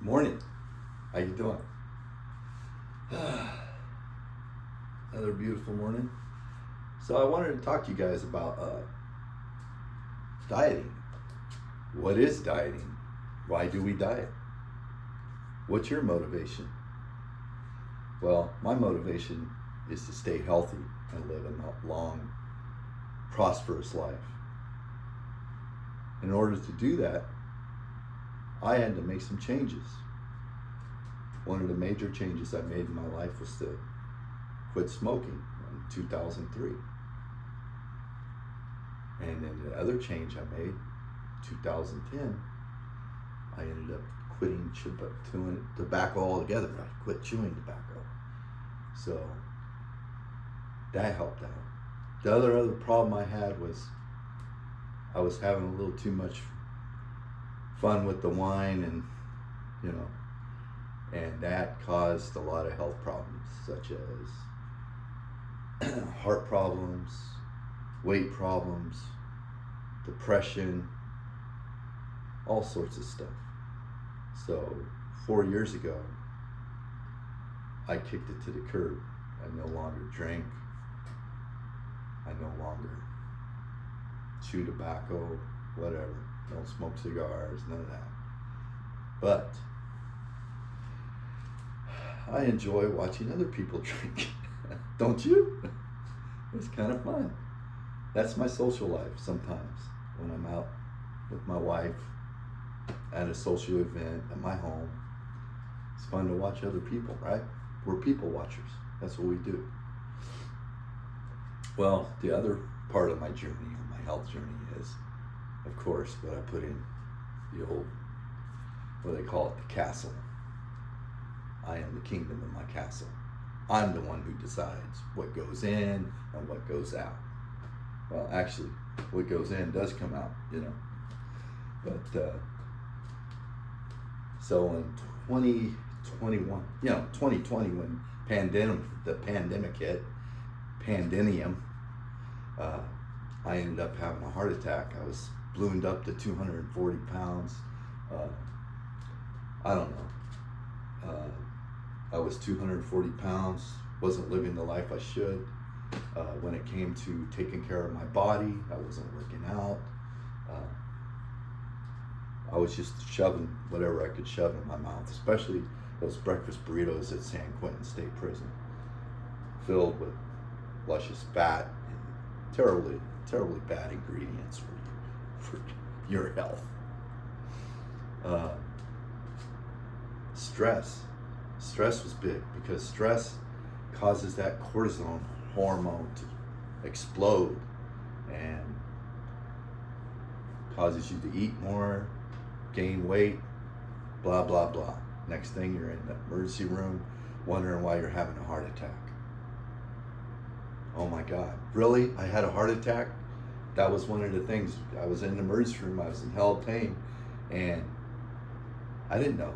Morning. How you doing? Another beautiful morning. So I wanted to talk to you guys about dieting. What is dieting? Why do we diet? What's your motivation? Well, my motivation is to stay healthy and live a long, prosperous life. In order to do that, I had to make some changes. One of the major changes I made in my life was to quit smoking in 2003. And then the other change I made, 2010, I ended up quitting chewing tobacco altogether. I quit chewing tobacco. So that helped out. The other problem I had was I was having a little too much fun with the wine, and that caused a lot of health problems, such as heart problems, weight problems, depression, all sorts of stuff. So 4 years ago, I kicked it to the curb. I no longer drank. I no longer chew tobacco, whatever. Don't smoke cigars, none of that. But I enjoy watching other people drink. Don't you? It's kind of fun. That's my social life sometimes when I'm out with my wife at a social event at my home. It's fun to watch other people, right? We're people watchers. That's what we do. Well, the other part of my journey, my health journey, is, of course, what I put in the old, what they call it, the castle. I am the kingdom of my castle. I'm the one who decides what goes in and what goes out. Well, actually, what goes in does come out, But, so in 2021, 2020, when the pandemic hit, I ended up having a heart attack. I was ballooned up to 240 pounds. I don't know. I was 240 pounds, wasn't living the life I should. When it came to taking care of my body, I wasn't working out. I was just shoving whatever I could shove in my mouth, especially those breakfast burritos at San Quentin State Prison, filled with luscious fat and terribly bad ingredients for your health. Stress was big, because stress causes that cortisone hormone to explode and causes you to eat more, gain weight, blah, blah, blah. Next thing, you're in the emergency room wondering why you're having a heart attack. Oh my God, really? I had a heart attack? That was one of the things. I was in the emergency room, I was in hell pain, and I didn't know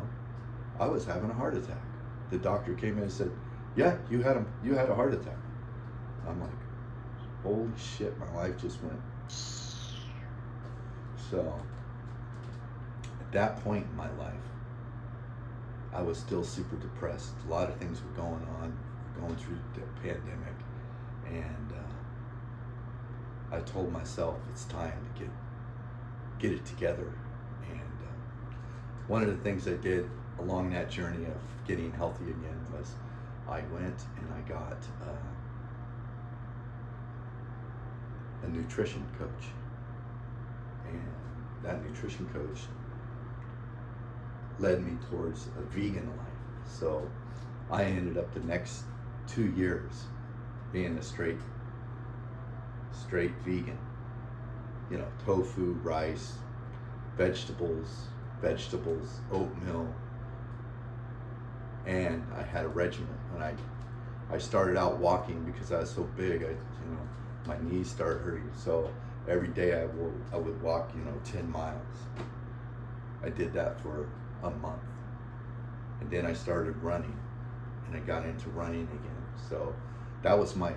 I was having a heart attack. The doctor came in and said, yeah, you had a heart attack. I'm like, holy shit, my life just went. So at that point in my life, I was still super depressed. A lot of things were going through the pandemic, and I told myself it's time to get it together. And one of the things I did along that journey of getting healthy again was I went and I got a nutrition coach. And that nutrition coach led me towards a vegan life. So I ended up the next 2 years being a straight vegan. Tofu, rice, vegetables, oatmeal. And I had a regimen. When I started out walking, because I was so big, my knees started hurting. So every day I would walk, 10 miles. I did that for a month. And then I started running, and I got into running again. So that was my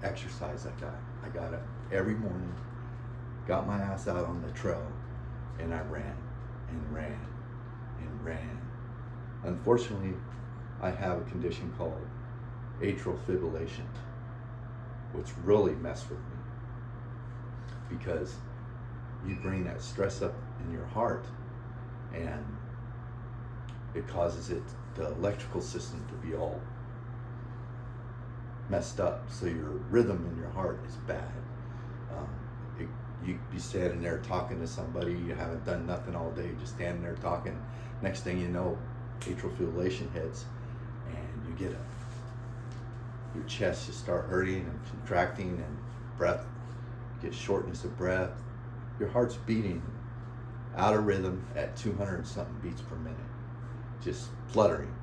exercise I got. I got up every morning, got my ass out on the trail, and I ran and ran and ran. Unfortunately, I have a condition called atrial fibrillation, which really messed with me because you bring that stress up in your heart and it causes the electrical system to be all messed up, so your rhythm in your heart is bad. You be standing there talking to somebody, you haven't done nothing all day, just standing there talking. Next thing you know, atrial fibrillation hits, and you get your chest just start hurting and contracting, and breath, you get shortness of breath. Your heart's beating out of rhythm at 200 something beats per minute, just fluttering.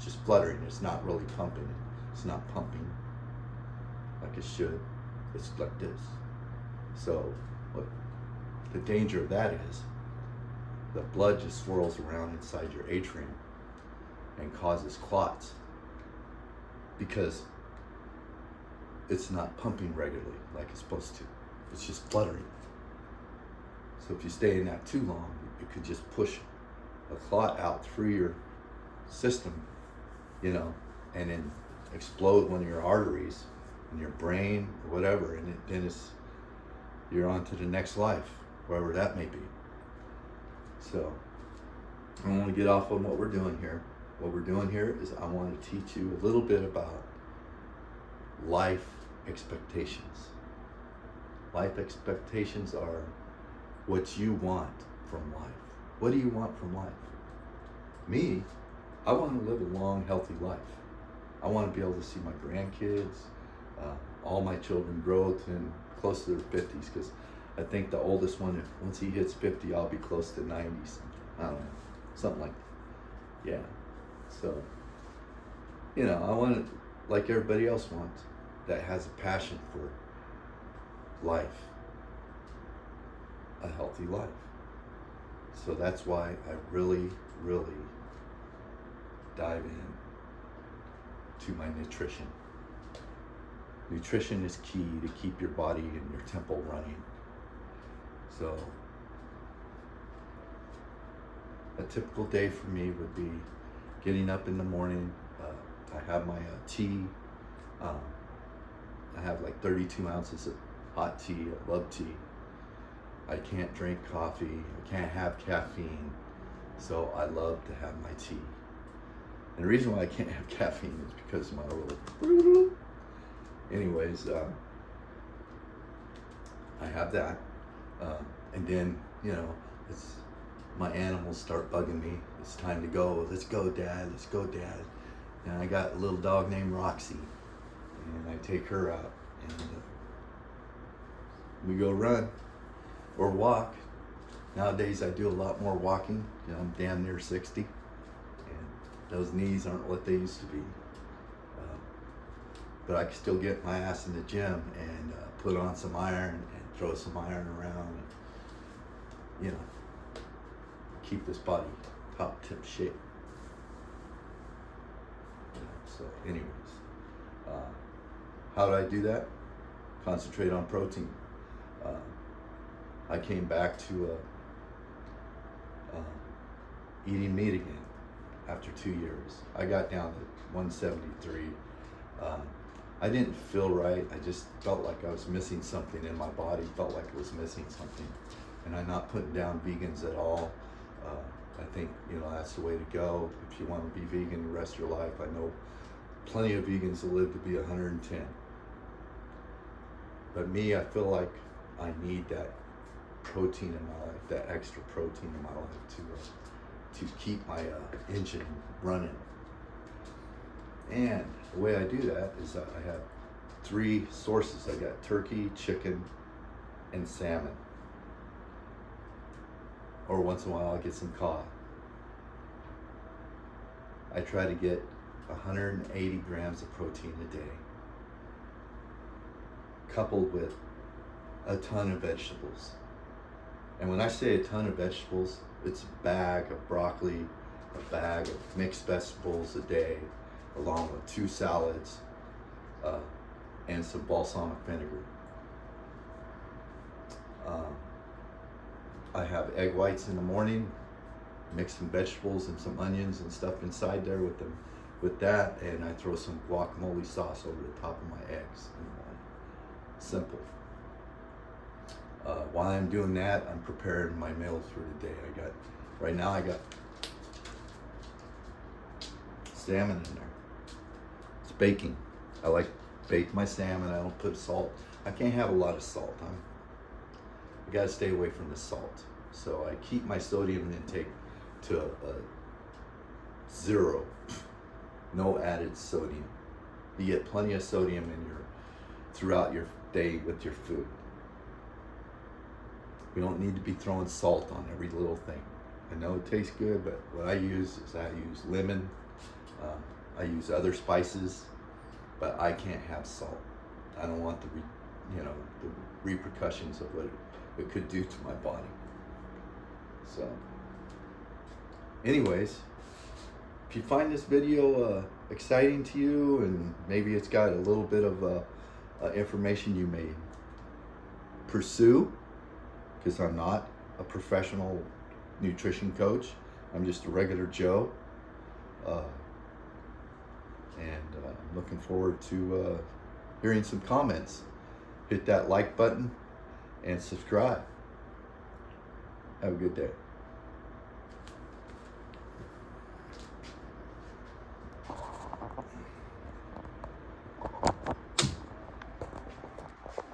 It's not really pumping. It's not pumping like it should. It's like this. So what the danger of that is, the blood just swirls around inside your atrium and causes clots because it's not pumping regularly like it's supposed to. It's just fluttering. So if you stay in that too long, it could just push a clot out through your system, and then explode one of your arteries in your brain or whatever, and then you're on to the next life, wherever that may be. So I want to get off on what we're doing here. What we're doing here is I want to teach you a little bit about life expectations. Life expectations are what you want from life. What do you want from life? Me, I want to live a long, healthy life. I want to be able to see my grandkids, all my children grow to close to their 50s, because I think the oldest one, once he hits 50, I'll be close to 90s. I don't know, something like that. Yeah. So, I want it like everybody else wants, that has a passion for life, a healthy life. So that's why I really, really dive in to my nutrition. Nutrition is key to keep your body and your temple running. So a typical day for me would be getting up in the morning. I have my tea. I have like 32 ounces of hot tea. I love tea. I can't drink coffee. I can't have caffeine. So I love to have my tea. And the reason why I can't have caffeine is because of my little... Anyways, I have that. And then, it's my animals start bugging me. It's time to go. Let's go, Dad. Let's go, Dad. And I got a little dog named Roxy. And I take her out. And we go run or walk. Nowadays, I do a lot more walking. I'm damn near 60. And those knees aren't what they used to be. But I can still get my ass in the gym and put on some iron and throw some iron around and, keep this body top tip shape. So anyways, how do I do that? Concentrate on protein. I came back to eating meat again after 2 years. I got down to 173. I didn't feel right. I just felt like I was missing something in my body, felt like it was missing something. And I'm not putting down vegans at all. I think, that's the way to go. If you want to be vegan the rest of your life, I know plenty of vegans that live to be 110. But me, I feel like I need that protein in my life, that extra protein in my life to keep my engine running. And the way I do that is I have 3 sources. I got turkey, chicken, and salmon. Or once in a while I get some cod. I try to get 180 grams of protein a day, coupled with a ton of vegetables. And when I say a ton of vegetables, it's a bag of broccoli, a bag of mixed vegetables a day, along with 2 salads and some balsamic vinegar. I have egg whites in the morning, mix some vegetables and some onions and stuff inside there with them, with that, and I throw some guacamole sauce over the top of my eggs in the morning. Simple. While I'm doing that, I'm preparing my meals for the day. Right now I got salmon in there. It's baking. I like bake my salmon. I don't put salt. I can't have a lot of salt. I gotta stay away from the salt. So I keep my sodium intake to a 0. No added sodium. You get plenty of sodium throughout your day with your food. We don't need to be throwing salt on every little thing. I know it tastes good, but what I use is lemon. I use other spices, but I can't have salt. I don't want the repercussions of what it could do to my body. So, anyways, if you find this video exciting to you, and maybe it's got a little bit of information you may pursue, because I'm not a professional nutrition coach. I'm just a regular Joe. I'm looking forward to hearing some comments. Hit that like button and subscribe. Have a good day.